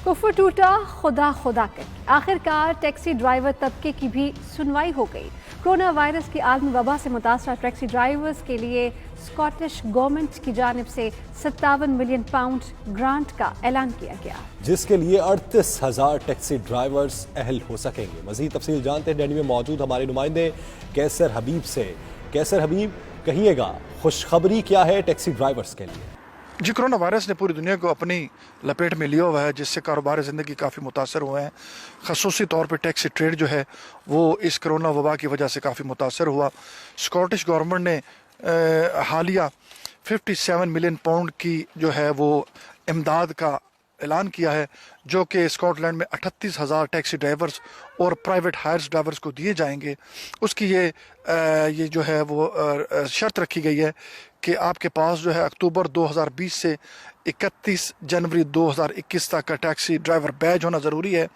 कुफर टूटा खुदा खुदा कर आखिरकार टैक्सी ड्राइवर तबके की भी सुनवाई हो गई। कोरोना वायरस की आलमी वबा से मुतासरा टैक्सी ड्राइवर्स के लिए स्कॉटिश गवर्नमेंट की जानिब से 57 मिलियन पाउंड ग्रांट का ऐलान किया गया, जिसके लिए 38,000 टैक्सी ड्राइवर्स अहल हो सकेंगे। मजीद तफसील जानते हैं डेली में मौजूद हमारे नुमाइंदे कैसर हबीब से। कैसर हबीब, कहिएगा खुशखबरी क्या है टैक्सी ड्राइवर्स के लिए? जी, कोरोना वायरस ने पूरी दुनिया को अपनी लपेट में लिया हुआ है, जिससे कारोबार ज़िंदगी काफ़ी मुतासर हुए हैं। ख़ुसूसी तौर पर टैक्सी ट्रेड जो है वो इस कोरोना वबा की वजह से काफ़ी मुतासर हुआ। स्कॉटिश गवर्नमेंट ने हालिया 57 मिलियन पाउंड की जो है वो इमदाद का ऐलान किया है, जो कि स्कॉटलैंड में 38,000 टैक्सी ड्राइवर्स और प्राइवेट हायर्स ड्राइवर्स को दिए जाएंगे। उसकी ये जो है वो शर्त रखी गई है कि आपके पास जो है अक्टूबर 2020 से 31 जनवरी 2021 तक का टैक्सी ड्राइवर बैज होना ज़रूरी है।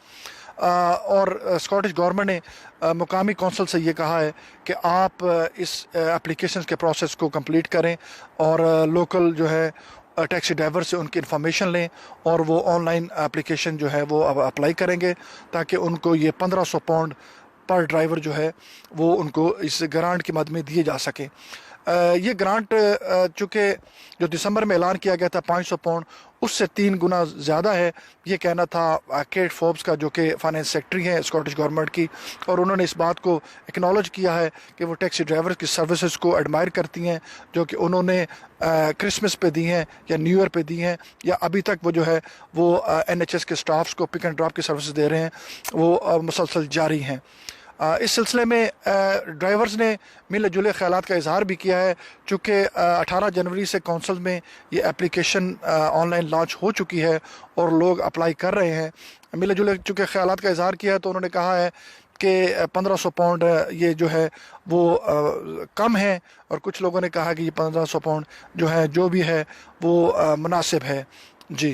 और स्कॉटिश गवर्नमेंट ने मुकामी कौंसिल से ये कहा है कि आप इस एप्लीकेशन के प्रोसेस को कंप्लीट करें और लोकल जो है टैक्सी ड्राइवर से उनकी इन्फॉर्मेशन लें और वो ऑनलाइन एप्लीकेशन जो है वो अब अप्लाई करेंगे, ताकि उनको ये 1500 पाउंड पर ड्राइवर जो है वो उनको इस ग्रांट की मद में दिए जा सके। ये ग्रांट चूँकि जो दिसंबर में ऐलान किया गया था 500 पाउंड, उससे 3 गुना ज़्यादा है। ये कहना था केट फोर्ब्स का, जो कि फाइनेंस सेक्रेटरी हैं स्कॉटिश गवर्नमेंट की, और उन्होंने इस बात को एक्नॉलेज किया है कि वो टैक्सी ड्राइवर्स की सर्विसेज को एडमायर करती हैं, जो कि उन्होंने क्रिसमस पे दी हैं या न्यू ईयर पे दी हैं, या अभी तक वो जो है वो NHS के स्टाफ्स को पिक एंड ड्रॉप की सर्विस दे रहे हैं, वो मुसलसल जारी हैं। इस सिलसिले में ड्राइवर्स ने मिले जुले ख्यालात का इजहार भी किया है। चूँकि 18 जनवरी से कौंसिल में ये एप्लीकेशन ऑनलाइन लॉन्च हो चुकी है और लोग अप्लाई कर रहे हैं। मिले जुले चूँकि ख्यालात का इजहार किया है, तो उन्होंने कहा है कि 1500 पाउंड ये जो है वो कम है, और कुछ लोगों ने कहा कि ये 1500 पाउंड जो है जो भी है वो मुनासिब है। जी।